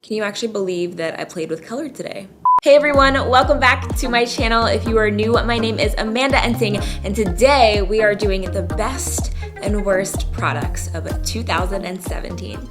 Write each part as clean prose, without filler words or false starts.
Can you actually believe that I played with color today? Hey everyone, welcome back to my channel. If you are new, my name is AmandaEnsing, and today we are doing the best and worst products of 2017.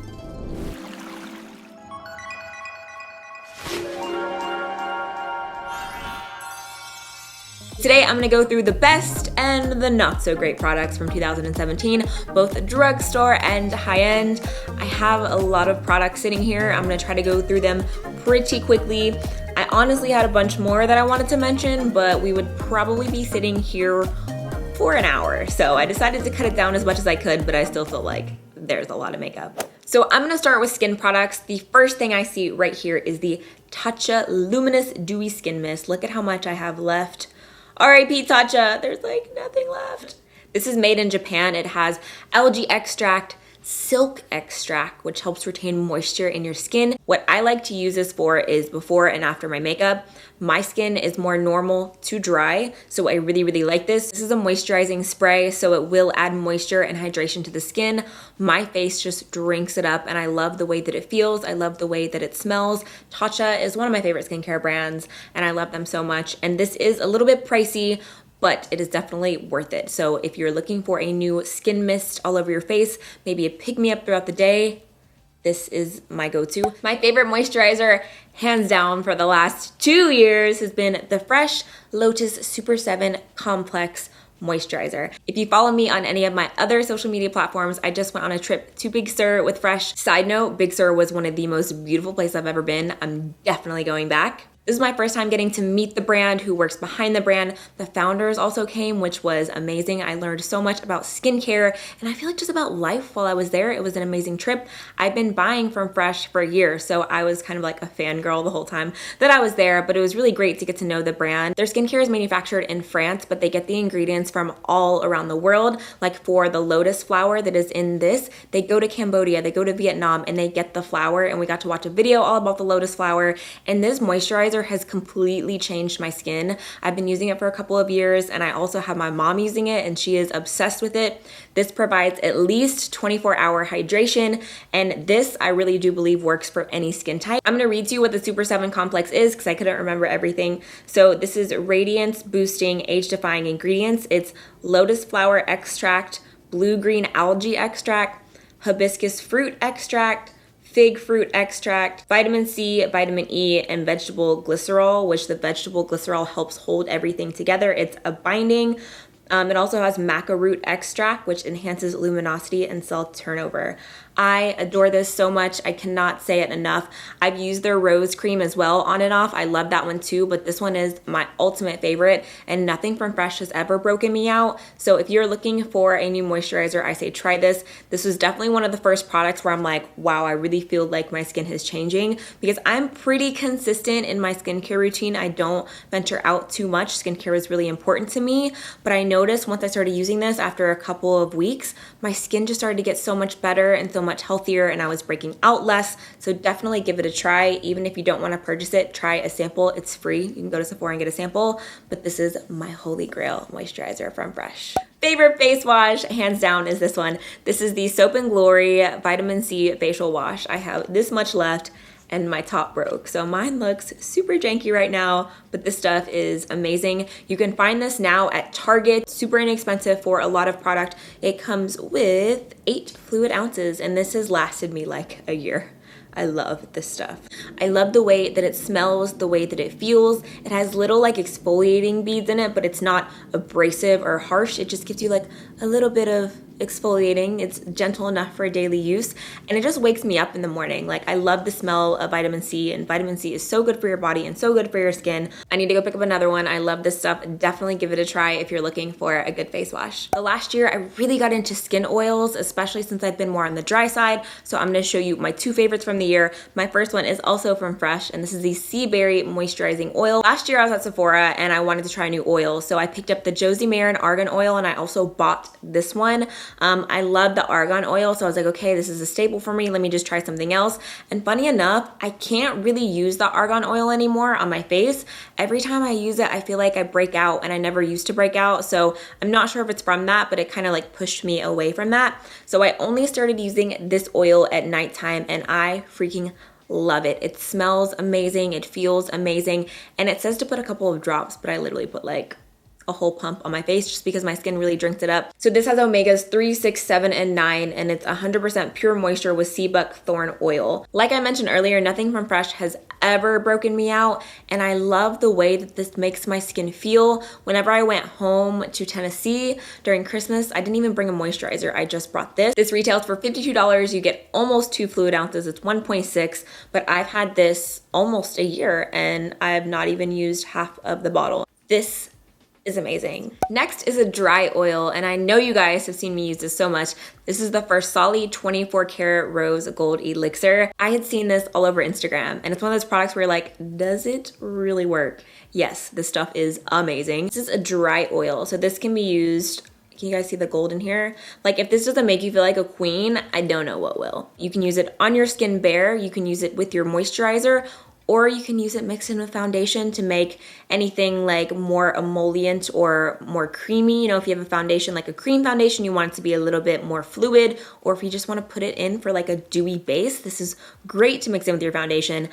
Today, I'm gonna go through the best and the not so great products from 2017, both drugstore and high-end. I have a lot of products sitting here. I'm gonna try to go through them pretty quickly. I honestly had a bunch more that I wanted to mention, but we would probably be sitting here for an hour. So I decided to cut it down as much as I could, but I still feel like there's a lot of makeup. So I'm gonna start with skin products. The first thing I see right here is the Tatcha Luminous Dewy Skin Mist. Look at how much I have left. R.I.P. Tatcha, there's like nothing left. This is made in Japan. It has algae extract, silk extract, which helps retain moisture in your skin. What I like to use this for is before and after my makeup. My skin is more normal to dry, so I really like this. This is a moisturizing spray, so it will add moisture and hydration to the skin. My face just drinks it up, and I love the way that it feels. I love the way that it smells. Tatcha is one of my favorite skincare brands, and I love them so much. And this is a little bit pricey, but it is definitely worth it. So if you're looking for a new skin mist all over your face, maybe a pick-me-up throughout the day, this is my go-to. My favorite moisturizer, hands down, for the last 2 years has been the Fresh Lotus Super 7 Complex Moisturizer. If you follow me on any of my other social media platforms, I just went on a trip to Big Sur with Fresh. Side note, Big Sur was one of the most beautiful places I've ever been. I'm definitely going back. This is my first time getting to meet the brand, who works behind the brand. The founders also came, which was amazing. I learned so much about skincare, and I feel like just about life while I was there. It was an amazing trip. I've been buying from Fresh for a year, so I was kind of like a fangirl the whole time that I was there, but it was really great to get to know the brand. Their skincare is manufactured in France, but they get the ingredients from all around the world. Like for the lotus flower that is in this, they go to Cambodia, they go to Vietnam, and they get the flower, and we got to watch a video all about the lotus flower, and this moisturizer has completely changed my skin. I've been using it for a couple of years, and I also have my mom using it, and she is obsessed with it. This provides at least 24-hour hydration, and this I really do believe works for any skin type. I'm gonna read to you what the Super 7 Complex is because I couldn't remember everything. So this is radiance boosting, age-defying ingredients. It's lotus flower extract, blue-green algae extract, hibiscus fruit extract, fig fruit extract, vitamin C, vitamin E, and vegetable glycerol, which the vegetable glycerol helps hold everything together. It's a binding. It also has maca root extract, which enhances luminosity and cell turnover. I adore this so much. I cannot say it enough. I've used their rose cream as well on and off. I love that one too, but this one is my ultimate favorite, and nothing from Fresh has ever broken me out. So if you're looking for a new moisturizer, I say try this. This was definitely one of the first products where I'm like, wow, I really feel like my skin is changing, because I'm pretty consistent in my skincare routine. I don't venture out too much. Skincare is really important to me, but I noticed once I started using this after a couple of weeks, my skin just started to get so much better and so much healthier, and I was breaking out less. So definitely give it a try. Even if you don't want to purchase it, try a sample. It's free. You can go to Sephora and get a sample, but this is my holy grail moisturizer from Fresh. Favorite face wash, hands down, is this one. This is the Soap and Glory Vitamin C Facial Wash. I have this much left, and my top broke. So mine looks super janky right now, but this stuff is amazing. You can find this now at Target, super inexpensive for a lot of product. It comes with 8 fluid ounces, and this has lasted me like a year. I love this stuff. I love the way that it smells, the way that it feels. It has little like exfoliating beads in it, but it's not abrasive or harsh. It just gives you like a little bit of exfoliating. It's gentle enough for daily use, and it just wakes me up in the morning. Like, I love the smell of vitamin C, and vitamin C is so good for your body and so good for your skin. I need to go pick up another one. I love this stuff. Definitely give it a try if you're looking for a good face wash. The last year, I really got into skin oils, especially since I've been more on the dry side. So I'm gonna show you my 2 favorites from the year. My first one is also from Fresh, and this is the Sea Berry Moisturizing Oil. Last year I was at Sephora and I wanted to try a new oil, so I picked up the Josie Maran Argan Oil, and I also bought this one. I love the argan oil, so I was like, okay, this is a staple for me. Let me just try something else. And funny enough, I can't really use the argan oil anymore on my face. Every time I use it, I feel like I break out, and I never used to break out. So I'm not sure if it's from that, but it kind of like pushed me away from that. So I only started using this oil at nighttime, and I freaking love it. It smells amazing, it feels amazing, and it says to put a couple of drops, but I literally put like a whole pump on my face just because my skin really drinks it up. So this has omegas 3, 6, 7, and 9, and it's 100% pure moisture with sea buckthorn oil. Like I mentioned earlier, nothing from Fresh has ever broken me out, and I love the way that this makes my skin feel. Whenever I went home to Tennessee during Christmas, I didn't even bring a moisturizer. I just brought this. This retails for $52. You get almost 2 fluid ounces. It's 1.6, but I've had this almost a year and I have not even used half of the bottle. This is amazing. Next is a dry oil, and I know you guys have seen me use this so much. This is the farsali 24 karat rose gold elixir. I had seen this all over Instagram, and it's one of those products where you're like, does it really work? Yes, this stuff is amazing. This is a dry oil, so this can be used. Can you guys see the gold in here? Like, if this doesn't make you feel like a queen, I don't know what will. You can use it on your skin bare, you can use it with your moisturizer, or you can use it mixed in with foundation to make anything like more emollient or more creamy. You know, if you have a foundation like a cream foundation, you want it to be a little bit more fluid, or if you just want to put it in for like a dewy base, this is great to mix in with your foundation.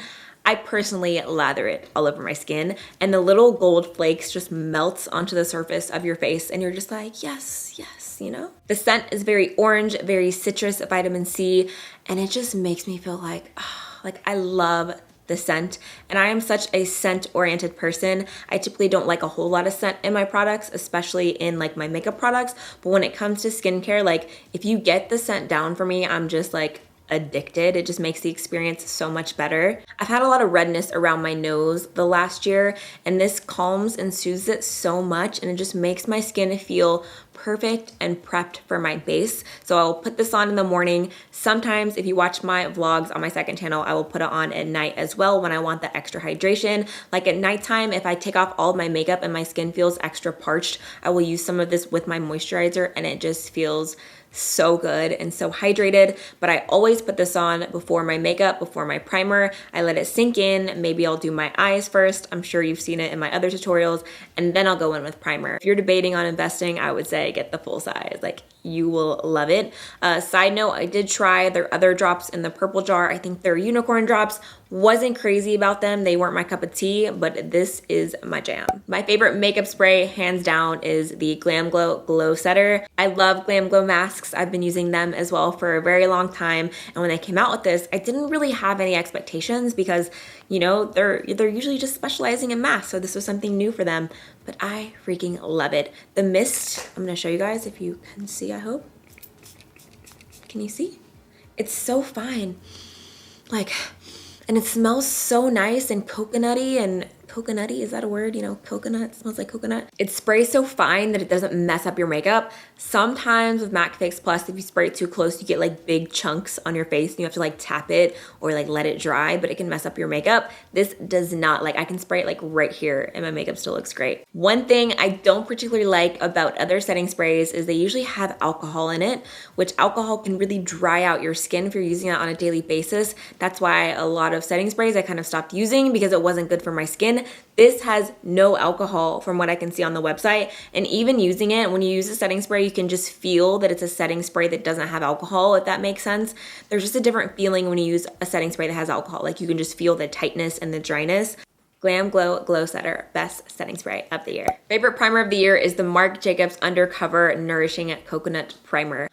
I personally lather it all over my skin, and the little gold flakes just melts onto the surface of your face, and you're just like, yes, yes, you know? The scent is very orange, very citrus, vitamin C, and it just makes me feel like, like I love the scent, and I am such a scent-oriented person. I typically don't like a whole lot of scent in my products, especially in like my makeup products, but when it comes to skincare, like if you get the scent down for me, I'm just like addicted. It just makes the experience so much better. I've had a lot of redness around my nose the last year, and this calms and soothes it so much, and it just makes my skin feel perfect and prepped for my base. So I'll put this on in the morning. Sometimes if you watch my vlogs on my second channel, I will put it on at night as well when I want the extra hydration. Like at nighttime, if I take off all of my makeup and my skin feels extra parched, I will use some of this with my moisturizer, and it just feels so good and so hydrated. But I always put this on before my makeup, before my primer. I let it sink in. Maybe I'll do my eyes first. I'm sure you've seen it in my other tutorials, and then I'll go in with primer. If you're debating on investing, I would say get the full size. Like, you will love it. Side note, I did try their other drops in the purple jar. I think they're unicorn drops. Wasn't crazy about them. They weren't my cup of tea, but this is my jam. My favorite makeup spray, hands down, is the Glam Glow Glow Setter. I love Glam Glow masks. I've been using them as well for a very long time. And when they came out with this, I didn't really have any expectations because, you know, they're usually just specializing in masks. So this was something new for them, but I freaking love it. The mist, I'm gonna show you guys if you can see, I hope. Can you see? It's so fine. Like, and it smells so nice and coconutty, and coconutty, is that a word? You know, coconut, smells like coconut. It sprays so fine that it doesn't mess up your makeup. Sometimes with MAC Fix Plus, if you spray it too close, you get like big chunks on your face and you have to like tap it or like let it dry, but it can mess up your makeup. This does not. Like, I can spray it like right here and my makeup still looks great. One thing I don't particularly like about other setting sprays is they usually have alcohol in it, which alcohol can really dry out your skin if you're using it on a daily basis. That's why a lot of setting sprays I kind of stopped using because it wasn't good for my skin. This has no alcohol from what I can see on the website, and even using it, when you use a setting spray, you can just feel that it's a setting spray that doesn't have alcohol, if that makes sense. There's just a different feeling when you use a setting spray that has alcohol. Like, you can just feel the tightness and the dryness. Glam Glow Glow Setter, best setting spray of the year. Favorite primer of the year is the Marc Jacobs Undercover Nourishing Coconut Primer.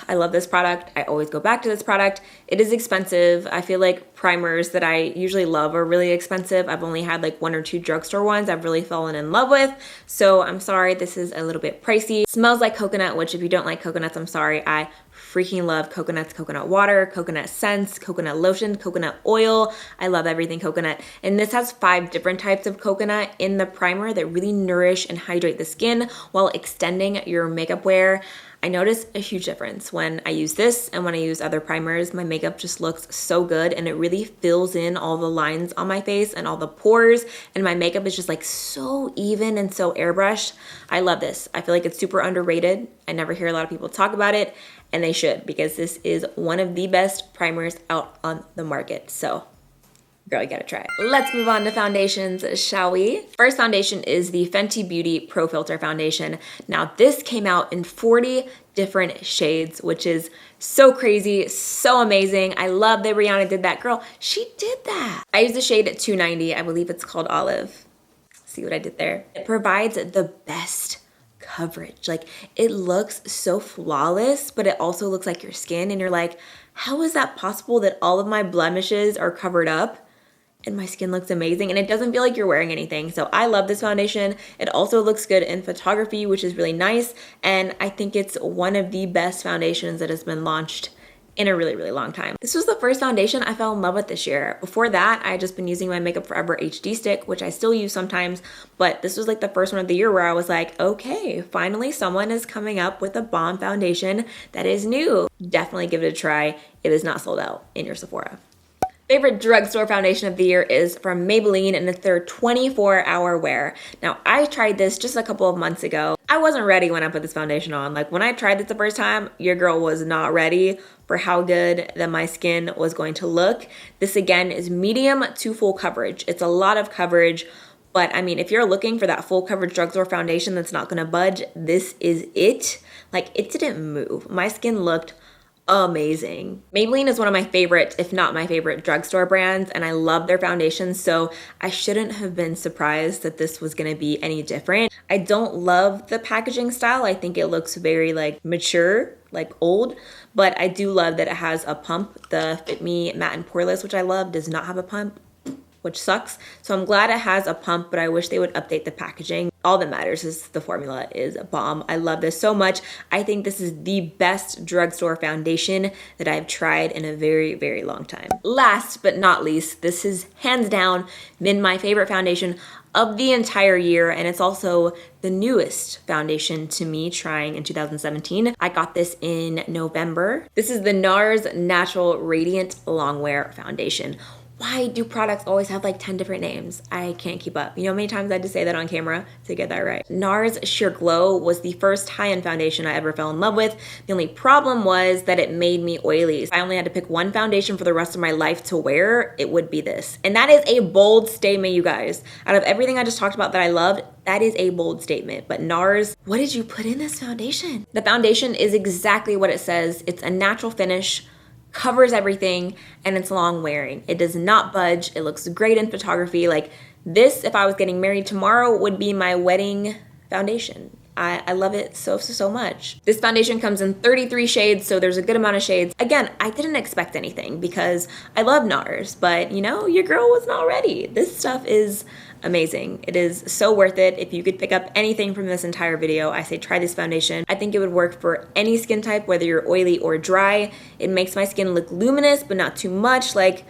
I love this product. I always go back to this product. It is expensive. I feel like primers that I usually love are really expensive. I've only had like 1 or 2 drugstore ones I've really fallen in love with. So I'm sorry, this is a little bit pricey. Smells like coconut, which if you don't like coconuts, I'm sorry. I freaking love coconuts, coconut water, coconut scents, coconut lotion, coconut oil. I love everything coconut. And this has 5 different types of coconut in the primer that really nourish and hydrate the skin while extending your makeup wear. I notice a huge difference when I use this and when I use other primers. My makeup just looks so good, and it really fills in all the lines on my face and all the pores, and my makeup is just like so even and so airbrushed. I love this. I feel like it's super underrated. I never hear a lot of people talk about it, and they should, because this is one of the best primers out on the market. So girl, you gotta try it. Let's move on to foundations, shall we? First foundation is the Fenty Beauty Pro Filter Foundation. Now, this came out in 40 different shades, which is so crazy, so amazing. I love that Rihanna did that. Girl, she did that. I use the shade at 290. I believe it's called Olive. See what I did there? It provides the best coverage. Like, it looks so flawless, but it also looks like your skin, and you're like, how is that possible that all of my blemishes are covered up and my skin looks amazing and it doesn't feel like you're wearing anything? So I love this foundation. It also looks good in photography, which is really nice, and I think it's one of the best foundations that has been launched in a really, really long time. This was the first foundation I fell in love with this year. Before that, I had just been using my Makeup Forever HD stick, which I still use sometimes, but this was like the first one of the year where I was like, okay, finally someone is coming up with a bomb foundation that is new. Definitely give it a try. It is not sold out in your Sephora. Favorite drugstore foundation of the year is from Maybelline, and it's their 24-hour wear. Now, I tried this just a couple of months ago. I wasn't ready when I put this foundation on. Like, when I tried this the first time, your girl was not ready for how good that my skin was going to look. This, again, is medium to full coverage. It's a lot of coverage, but I mean, if you're looking for that full coverage drugstore foundation that's not gonna budge, this is it. Like, it didn't move. My skin looked amazing. Maybelline is one of my favorites, if not my favorite drugstore brands, and I love their foundations, so I shouldn't have been surprised that this was gonna be any different. I don't love the packaging style. I think it looks very like mature, like old, but I do love that it has a pump. The Fit Me Matte and Poreless, which I love, does not have a pump, which sucks. So I'm glad it has a pump, but I wish they would update the packaging. All that matters is the formula is a bomb. I love this so much. I think this is the best drugstore foundation that I've tried in a very, very long time. Last but not least, this is hands down been my favorite foundation of the entire year, and it's also the newest foundation to me trying in 2017. I got this in November. This is the NARS Natural Radiant Longwear Foundation. Why do products always have like 10 different names? I can't keep up. You know how many times I had to say that on camera to get that right? NARS Sheer Glow was the first high-end foundation I ever fell in love with. The only problem was that it made me oily. If I only had to pick one foundation for the rest of my life to wear, it would be this. And that is a bold statement, you guys. Out of everything I just talked about that I loved, that is a bold statement. But NARS, what did you put in this foundation? The foundation is exactly what it says. It's a natural finish, covers everything, and it's long wearing. It does not budge. It looks great in photography. Like this, if I was getting married tomorrow, would be my wedding foundation. I love it so, so, so much. This foundation comes in 33 shades, so there's a good amount of shades. Again, I didn't expect anything because I love NARS, but you know, your girl was not ready. This stuff is amazing. It is so worth it. If you could pick up anything from this entire video, I say try this foundation. I think it would work for any skin type, whether you're oily or dry. It makes my skin look luminous, but not too much. Like,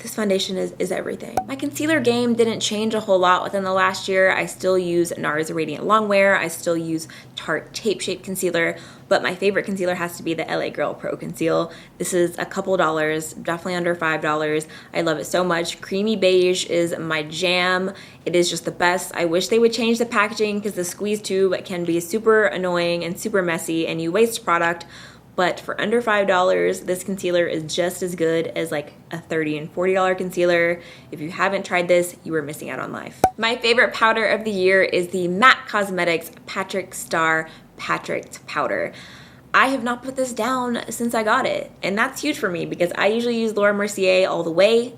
this foundation is everything. My concealer game didn't change a whole lot within the last year. I still use NARS Radiant Longwear. I still use Tarte Tape Shape Concealer, but my favorite concealer has to be the LA Girl Pro Conceal. This is a couple dollars, definitely under $5. I love it so much. Creamy beige is my jam. It is just the best. I wish they would change the packaging because the squeeze tube can be super annoying and super messy and you waste product. But for under $5, this concealer is just as good as like a $30 and $40 concealer. If you haven't tried this, you are missing out on life. My favorite powder of the year is the MAC Cosmetics Patrick Starrr Patricked Powder. I have not put this down since I got it, and that's huge for me because I usually use Laura Mercier all the way.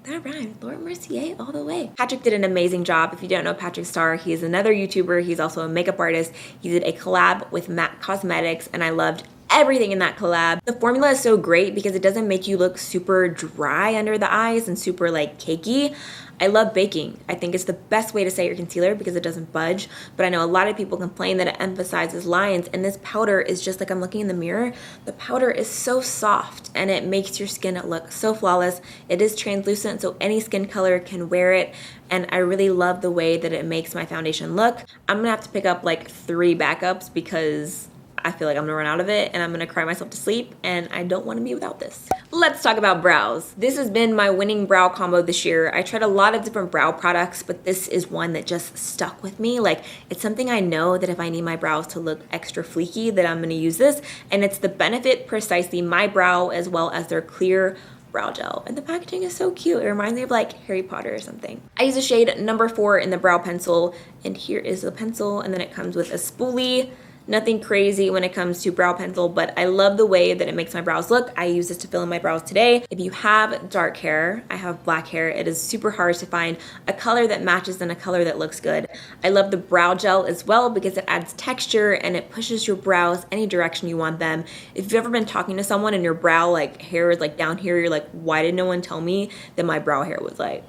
That rhymed. Laura Mercier all the way. Patrick did an amazing job. If you don't know Patrick Starrr, he is another YouTuber. He's also a makeup artist. He did a collab with MAC Cosmetics, and I loved everything in that collab. The formula is so great because it doesn't make you look super dry under the eyes and super like cakey. I love baking. I think it's the best way to set your concealer because it doesn't budge, but I know a lot of people complain that it emphasizes lines, and this powder is just like I'm looking in the mirror. The powder is so soft and it makes your skin look so flawless. It is translucent, so any skin color can wear it, and I really love the way that it makes my foundation look. I'm gonna have to pick up like 3 backups because I feel like I'm gonna run out of it and I'm gonna cry myself to sleep, and I don't wanna be without this. Let's talk about brows. This has been my winning brow combo this year. I tried a lot of different brow products, but this is one that just stuck with me. Like, it's something I know that if I need my brows to look extra fleeky, that I'm gonna use this, and it's the Benefit Precisely My Brow as well as their clear brow gel, and the packaging is so cute. It reminds me of like Harry Potter or something. I use the shade number 4 in the brow pencil, and here is the pencil, and then it comes with a spoolie. Nothing crazy when it comes to brow pencil, but I love the way that it makes my brows look. I use this to fill in my brows today. If you have dark hair, I have black hair, it is super hard to find a color that matches and a color that looks good. I love the brow gel as well because it adds texture and it pushes your brows any direction you want them. If you've ever been talking to someone and your brow like hair is like down here, you're like, why did no one tell me that my brow hair was like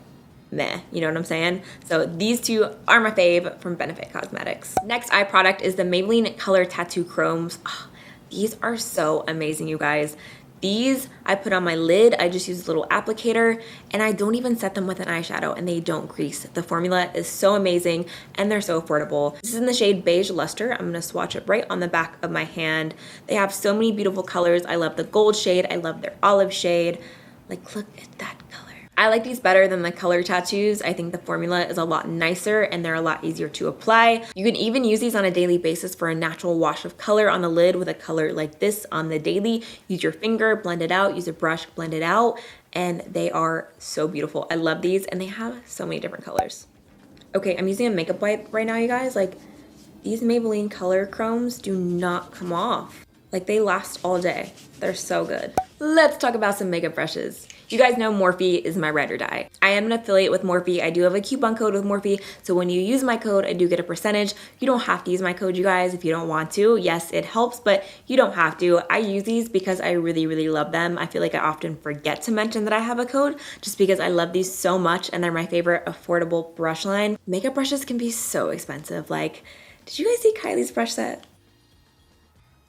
meh, you know what I'm saying? So these two are my fave from Benefit Cosmetics. Next eye product is the Maybelline Color Tattoo Chromes. Oh, these are so amazing, you guys. These I put on my lid. I just use a little applicator and I don't even set them with an eyeshadow and they don't crease. The formula is so amazing and they're so affordable. This is in the shade Beige Luster. I'm gonna swatch it right on the back of my hand. They have so many beautiful colors. I love the gold shade. I love their olive shade. Like, look at that color. I like these better than the color tattoos. I think the formula is a lot nicer and they're a lot easier to apply. You can even use these on a daily basis for a natural wash of color on the lid with a color like this on the daily. Use your finger, blend it out, use a brush, blend it out, and they are so beautiful. I love these and they have so many different colors. Okay, I'm using a makeup wipe right now, you guys. Like, these Maybelline Color Chromes do not come off. Like, they last all day. They're so good. Let's talk about some makeup brushes. You guys know Morphe is my ride or die. I am an affiliate with Morphe. I do have a coupon code with Morphe, so when you use my code, I do get a percentage. You don't have to use my code, you guys, if you don't want to. Yes, it helps, but you don't have to. I use these because I really, really love them. I feel like I often forget to mention that I have a code just because I love these so much and they're my favorite affordable brush line. Makeup brushes can be so expensive. Like, did you guys see Kylie's brush set?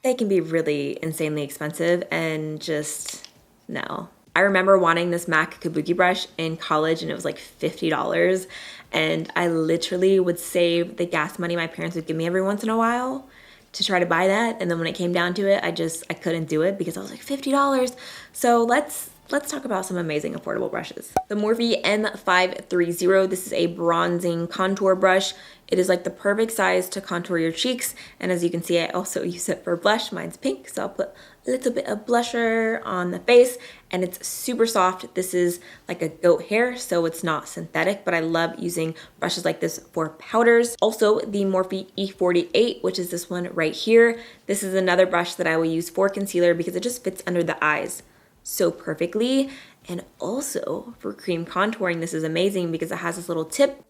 They can be really insanely expensive and just, no. I remember wanting this MAC Kabuki brush in college and it was like $50 and I literally would save the gas money my parents would give me every once in a while to try to buy that, and then when it came down to it, I couldn't do it because I was like $50. So let's talk about some amazing affordable brushes. The Morphe M530, this is a bronzing contour brush. It is like the perfect size to contour your cheeks, and as you can see, I also use it for blush. Mine's pink, so I'll put a little bit of blusher on the face, and it's super soft. This is like a goat hair, so it's not synthetic, but I love using brushes like this for powders. Also, the Morphe E48, which is this one right here. This is another brush that I will use for concealer because it just fits under the eyes so perfectly. And also for cream contouring, this is amazing because it has this little tip.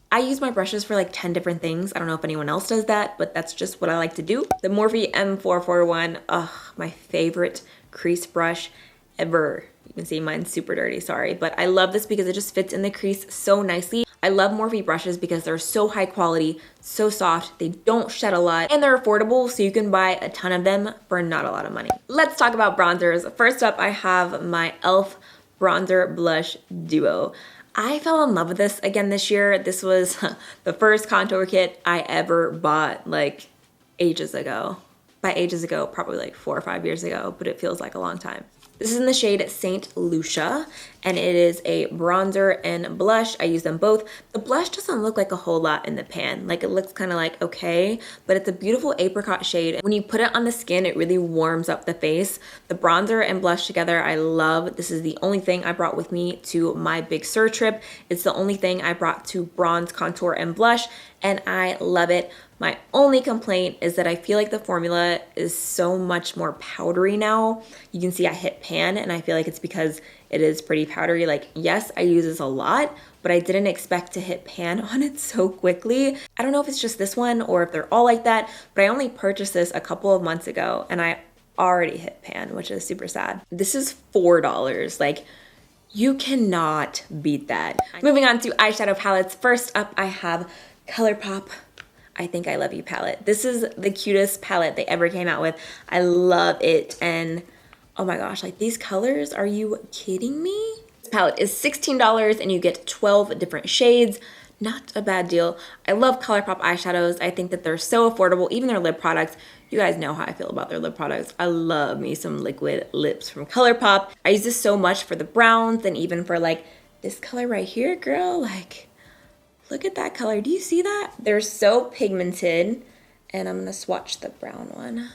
I use my brushes for like 10 different things. I don't know if anyone else does that, but that's just what I like to do. The Morphe M441, my favorite crease brush ever. You can see mine's super dirty, sorry, but I love this because it just fits in the crease so nicely. I love Morphe brushes because they're so high quality, so soft, they don't shed a lot, and they're affordable, so you can buy a ton of them for not a lot of money. Let's talk about bronzers. First up, I have my e.l.f. Bronzer Blush Duo. I fell in love with this again this year. This was the first contour kit I ever bought like ages ago. By ages ago, probably like 4 or 5 years ago, but it feels like a long time. This is in the shade Saint Lucia, and it is a bronzer and blush. I use them both. The blush doesn't look like a whole lot in the pan. Like, it looks kind of like okay, but it's a beautiful apricot shade. When you put it on the skin, it really warms up the face. The bronzer and blush together, I love. This is the only thing I brought with me to my Big Sur trip. It's the only thing I brought to bronze, contour, and blush, and I love it. My only complaint is that I feel like the formula is so much more powdery now. You can see I hit pan, and I feel like it's because it is pretty powdery. Like, yes, I use this a lot, but I didn't expect to hit pan on it so quickly. I don't know if it's just this one or if they're all like that, but I only purchased this a couple of months ago, and I already hit pan, which is super sad. This is $4. Like, you cannot beat that. Moving on to eyeshadow palettes. First up, I have ColourPop I Think I Love You palette. This is the cutest palette they ever came out with. I love it, and oh my gosh, like these colors, are you kidding me? This palette is $16 and you get 12 different shades. Not a bad deal. I love ColourPop eyeshadows. I think that they're so affordable, even their lip products. You guys know how I feel about their lip products. I love me some liquid lips from ColourPop. I use this so much for the browns and even for like this color right here, girl, like, look at that color. Do you see that? They're so pigmented. And I'm gonna swatch the brown one.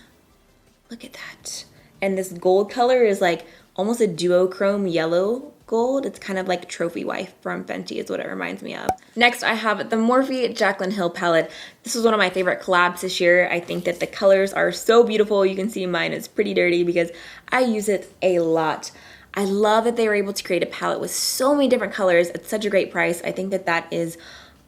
Look at that. And this gold color is like almost a duochrome yellow gold. It's kind of like Trophy Wife from Fenty is what it reminds me of. Next, I have the Morphe Jaclyn Hill palette. This was one of my favorite collabs this year. I think that the colors are so beautiful. You can see mine is pretty dirty because I use it a lot. I love that they were able to create a palette with so many different colors at such a great price. I think that that is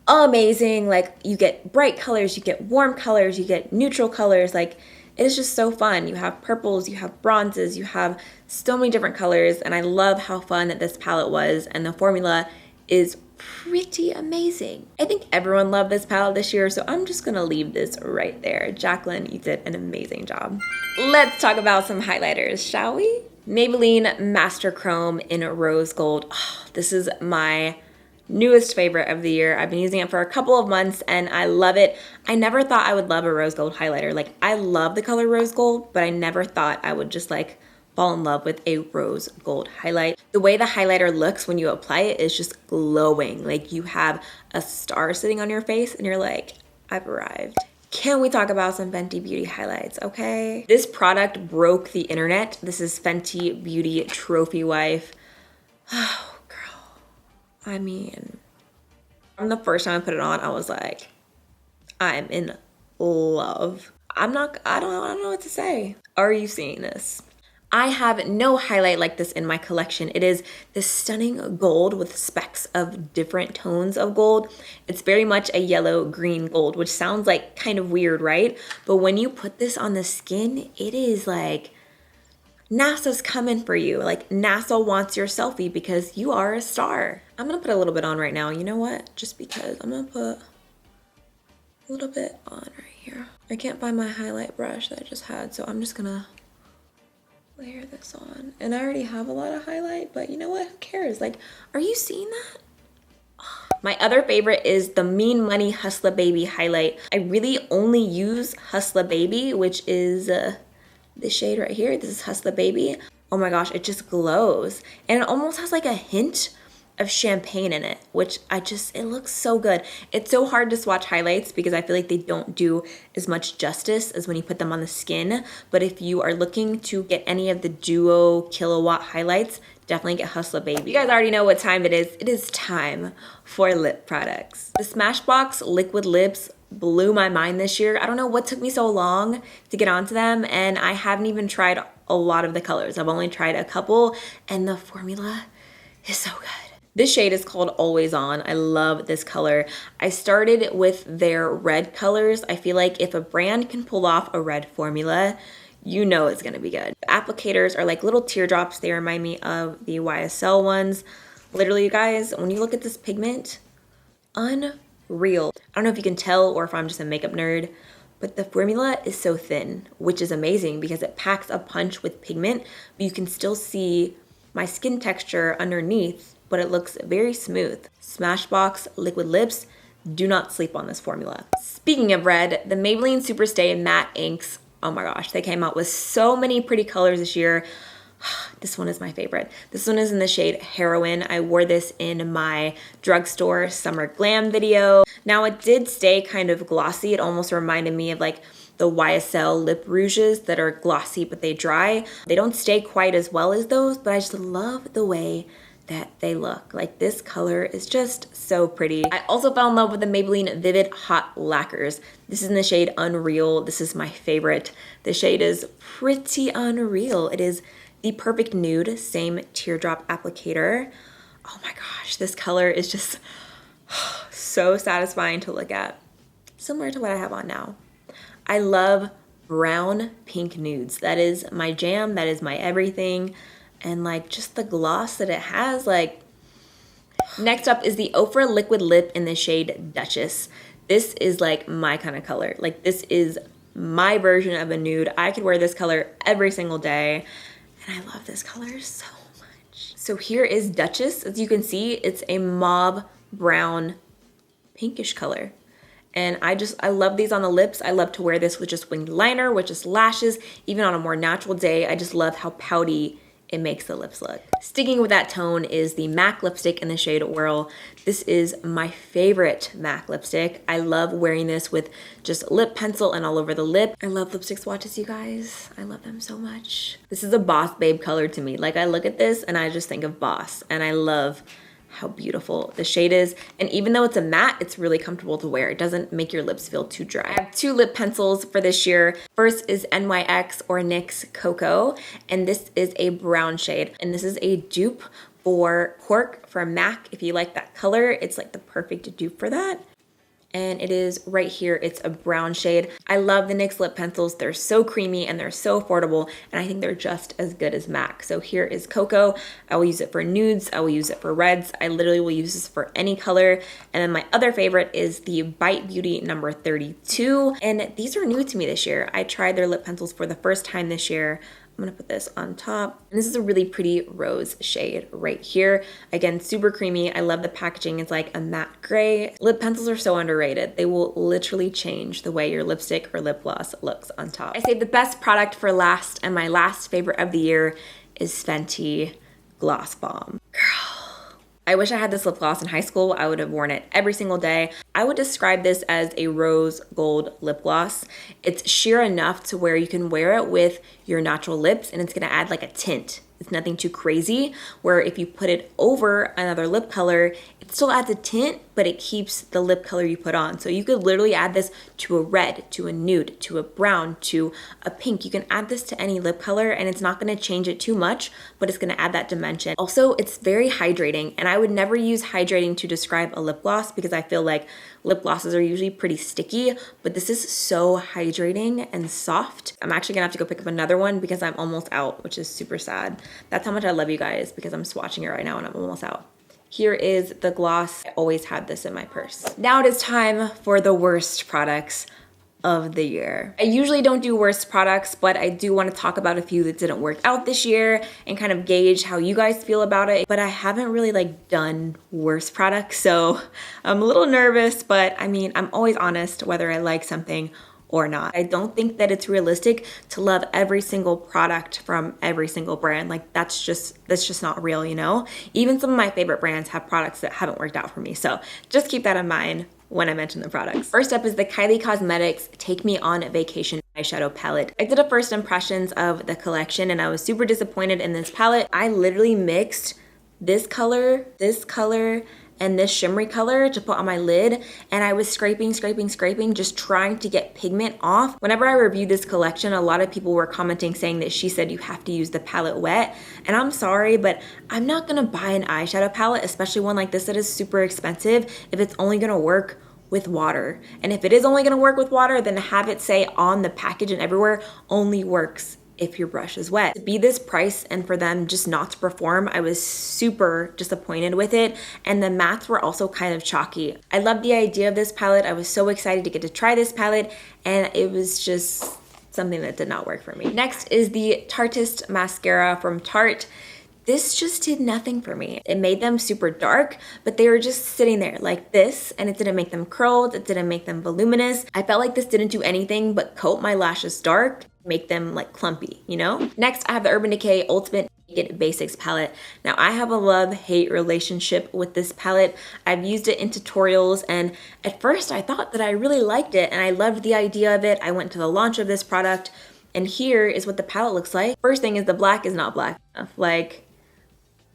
amazing. Like, you get bright colors, you get warm colors, you get neutral colors. Like, it is just so fun. You have purples, you have bronzes, you have so many different colors, and I love how fun that this palette was, and the formula is pretty amazing. I think everyone loved this palette this year, so I'm just gonna leave this right there. Jaclyn, you did an amazing job. Let's talk about some highlighters, shall we? Maybelline Master Chrome in Rose Gold. Oh, this is my newest favorite of the year. I've been using it for a couple of months and I love it. I never thought I would love a rose gold highlighter. Like, I love the color rose gold, but I never thought I would just like fall in love with a rose gold highlight. The way the highlighter looks when you apply it is just glowing. Like, you have a star sitting on your face and you're like, I've arrived. Can we talk about some Fenty Beauty highlights, okay? This product broke the internet. This is Fenty Beauty Trophy Wife. Oh, girl. I mean, from the first time I put it on, I was like, I'm in love. I don't know what to say. Are you seeing this? I have no highlight like this in my collection. It is this stunning gold with specks of different tones of gold. It's very much a yellow green gold, which sounds like kind of weird, right? But when you put this on the skin, it is like NASA's coming for you. Like, NASA wants your selfie because you are a star. I'm gonna put a little bit on right now. You know what? Just because I'm gonna put a little bit on right here. I can't find my highlight brush that I just had, so I'm just gonna layer this on. And I already have a lot of highlight, but you know what? Who cares? Like, are you seeing that? Oh. My other favorite is the Mean Money Hustla Baby highlight. I really only use Hustla Baby, which is this shade right here. This is Hustla Baby. Oh my gosh, it just glows. And it almost has like a hint of champagne in it, which it looks so good. It's so hard to swatch highlights because I feel like they don't do as much justice as when you put them on the skin. But if you are looking to get any of the duo kilowatt highlights, definitely get Hustla Baby. You guys already know what time it is. It is time for lip products. The Smashbox Liquid Lips blew my mind this year. I don't know what took me so long to get onto them, and I haven't even tried a lot of the colors. I've only tried a couple, and the formula is so good. This shade is called Always On. I love this color. I started with their red colors. I feel like if a brand can pull off a red formula, you know it's gonna be good. The applicators are like little teardrops. They remind me of the YSL ones. Literally, you guys, when you look at this pigment, unreal. I don't know if you can tell or if I'm just a makeup nerd, but the formula is so thin, which is amazing because it packs a punch with pigment, but you can still see my skin texture underneath, but it looks very smooth. Smashbox Liquid Lips, do not sleep on this formula. Speaking of red, the Maybelline Superstay Matte Inks, oh my gosh, they came out with so many pretty colors this year. This one is my favorite. This one is in the shade Heroin. I wore this in my Drugstore Summer Glam video. Now, it did stay kind of glossy. It almost reminded me of like the YSL lip rouges that are glossy but they dry. They don't stay quite as well as those, but I just love the way that they look. Like, this color is just so pretty. I also fell in love with the Maybelline Vivid Hot Lacquers. This is in the shade Unreal. This is my favorite. The shade is pretty unreal. It is the perfect nude, same teardrop applicator. Oh my gosh, this color is just so satisfying to look at. Similar to what I have on now. I love brown pink nudes. That is my jam, that is my everything. And like, just the gloss that it has, like. Next up is the Ofra Liquid Lip in the shade Duchess. This is like my kind of color. Like, this is my version of a nude. I could wear this color every single day. And I love this color so much. So here is Duchess. As you can see, it's a mauve brown pinkish color. And I love these on the lips. I love to wear this with just winged liner, with just lashes. Even on a more natural day, I just love how pouty it makes the lips look. Sticking with that tone is the MAC lipstick in the shade Whirl. This is my favorite MAC lipstick. I love wearing this with just lip pencil and all over the lip. I love lipstick swatches, you guys. I love them so much. This is a Boss Babe color to me. Like, I look at this and I just think of Boss, and I love how beautiful the shade is. And even though it's a matte, it's really comfortable to wear. It doesn't make your lips feel too dry. I have 2 lip pencils for this year. First is NYX or NYX Cocoa, and this is a brown shade. And this is a dupe for Cork from MAC. If you like that color, it's like the perfect dupe for that. And it is right here, it's a brown shade. I love the NYX lip pencils. They're so creamy and they're so affordable, and I think they're just as good as MAC. So here is Cocoa. I will use it for nudes, I will use it for reds. I literally will use this for any color. And then my other favorite is the Bite Beauty number 32. And these are new to me this year. I tried their lip pencils for the first time this year. I'm gonna put this on top. And this is a really pretty rose shade right here. Again, super creamy. I love the packaging. It's like a matte gray. Lip pencils are so underrated. They will literally change the way your lipstick or lip gloss looks on top. I saved the best product for last, and my last favorite of the year is Fenty Gloss Bomb. Girl. I wish I had this lip gloss in high school. I would have worn it every single day. I would describe this as a rose gold lip gloss. It's sheer enough to where you can wear it with your natural lips, and it's gonna add like a tint. It's nothing too crazy, where if you put it over another lip color, it still adds a tint, but it keeps the lip color you put on. So you could literally add this to a red, to a nude, to a brown, to a pink. You can add this to any lip color, and it's not gonna change it too much, but it's gonna add that dimension. Also, it's very hydrating, and I would never use hydrating to describe a lip gloss because I feel like lip glosses are usually pretty sticky, but this is so hydrating and soft. I'm actually gonna have to go pick up another one because I'm almost out, which is super sad. That's how much I love you guys, because I'm swatching it right now and I'm almost out. Here is the gloss. I always had this in my purse. Now it is time for the worst products of the year. I usually don't do worst products, but I do want to talk about a few that didn't work out this year and kind of gauge how you guys feel about it. But I haven't really like done worst products, so I'm a little nervous, but I mean, I'm always honest whether I like something or not. I don't think that it's realistic to love every single product from every single brand. Like that's just not real, you know? Even some of my favorite brands have products that haven't worked out for me. So just keep that in mind when I mention the products. First up is the Kylie Cosmetics Take Me On Vacation eyeshadow palette. I did a first impressions of the collection and I was super disappointed in this palette. I literally mixed this color, and this shimmery color to put on my lid, and I was scraping, just trying to get pigment off. Whenever I reviewed this collection, a lot of people were commenting saying that she said you have to use the palette wet, and I'm sorry, but I'm not gonna buy an eyeshadow palette, especially one like this that is super expensive, if it's only gonna work with water. And if it is only gonna work with water, then have it say on the package and everywhere, only works if your brush is wet. To be this price and for them just not to perform, I was super disappointed with it. And the mattes were also kind of chalky. I love the idea of this palette. I was so excited to get to try this palette, and it was just something that did not work for me. Next is the Tarteist mascara from Tarte. This just did nothing for me. It made them super dark, but they were just sitting there like this, and it didn't make them curled, it didn't make them voluminous. I felt like this didn't do anything but coat my lashes dark, make them like clumpy, you know? Next, I have the Urban Decay Ultimate Naked Basics palette. Now, I have a love-hate relationship with this palette. I've used it in tutorials, and at first I thought that I really liked it, and I loved the idea of it. I went to the launch of this product, and here is what the palette looks like. First thing is the black is not black enough. Like,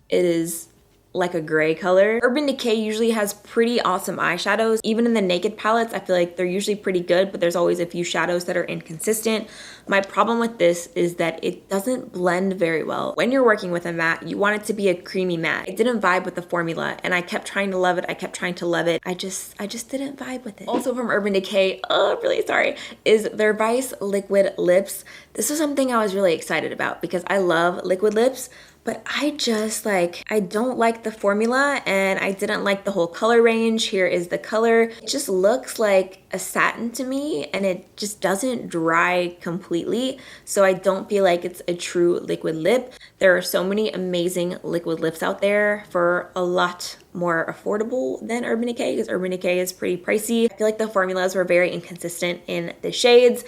it is like a gray color. Urban Decay usually has pretty awesome eyeshadows. Even in the naked palettes, I feel like they're usually pretty good, but there's always a few shadows that are inconsistent. My problem with this is that it doesn't blend very well. When you're working with a matte, you want it to be a creamy matte. It didn't vibe with the formula, and I kept trying to love it. I just didn't vibe with it. Also from Urban Decay, I'm really sorry, is their Vice Liquid Lips. This was something I was really excited about because I love liquid lips, but I don't like the formula, and I didn't like the whole color range. Here is the color. It just looks like a satin to me, and it just doesn't dry completely. So I don't feel like it's a true liquid lip. There are so many amazing liquid lips out there for a lot more affordable than Urban Decay, because Urban Decay is pretty pricey. I feel like the formulas were very inconsistent in the shades.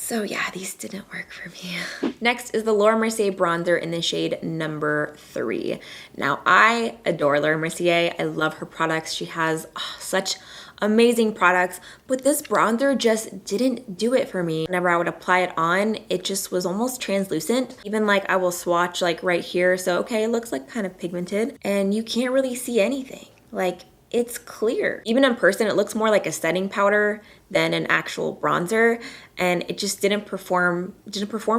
So yeah, these didn't work for me. Next is the Laura Mercier bronzer in the shade number 3. Now I adore Laura Mercier. I love her products. She has such amazing products, but this bronzer just didn't do it for me. Whenever I would apply it on, it just was almost translucent. Even like I will swatch like right here. So okay, it looks like kind of pigmented and you can't really see anything. Like it's clear. Even in person, it looks more like a setting powder than an actual bronzer, and it just didn't perform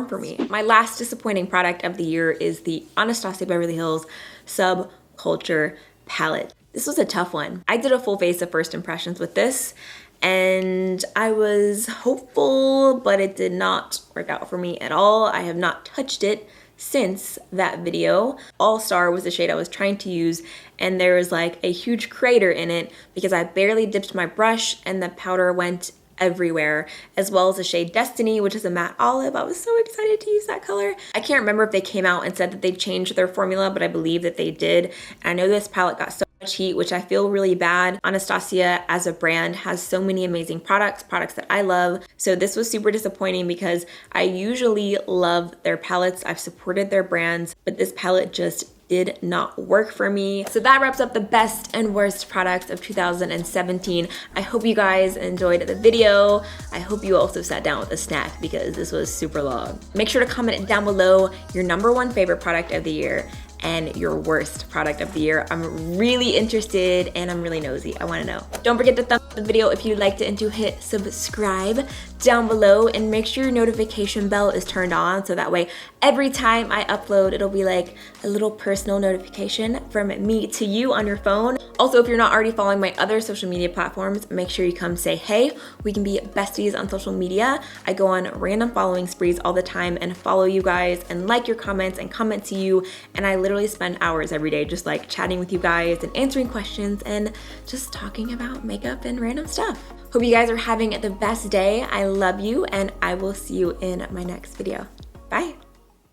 for me. My last disappointing product of the year is the Anastasia Beverly Hills Subculture palette. This was a tough one. I did a full face of first impressions with this, and I was hopeful, but it did not work out for me at all. I have not touched it since that video. All Star was the shade I was trying to use, and there was like a huge crater in it because I barely dipped my brush and the powder went everywhere, as well as the shade Destiny, which is a matte olive. I was so excited to use that color. I can't remember if they came out and said that they changed their formula, but I believe that they did. And I know this palette got so much heat, which I feel really bad. Anastasia as a brand has so many amazing products that I love. So this was super disappointing because I usually love their palettes. I've supported their brands, but this palette just did not work for me. So that wraps up the best and worst products of 2017. I hope you guys enjoyed the video. I hope you also sat down with a snack because this was super long. Make sure to comment down below your #1 favorite product of the year and your worst product of the year. I'm really interested and I'm really nosy. I wanna know. Don't forget to thumb up the video if you liked it and to hit subscribe down below, and make sure your notification bell is turned on so that way every time I upload, it'll be like a little personal notification from me to you on your phone. Also, if you're not already following my other social media platforms, make sure you come say hey. We can be besties on social media. I go on random following sprees all the time and follow you guys and like your comments and comment to you, and I literally spend hours every day just like chatting with you guys and answering questions and just talking about makeup and random stuff. Hope you guys are having the best day. I love you, and I will see you in my next video.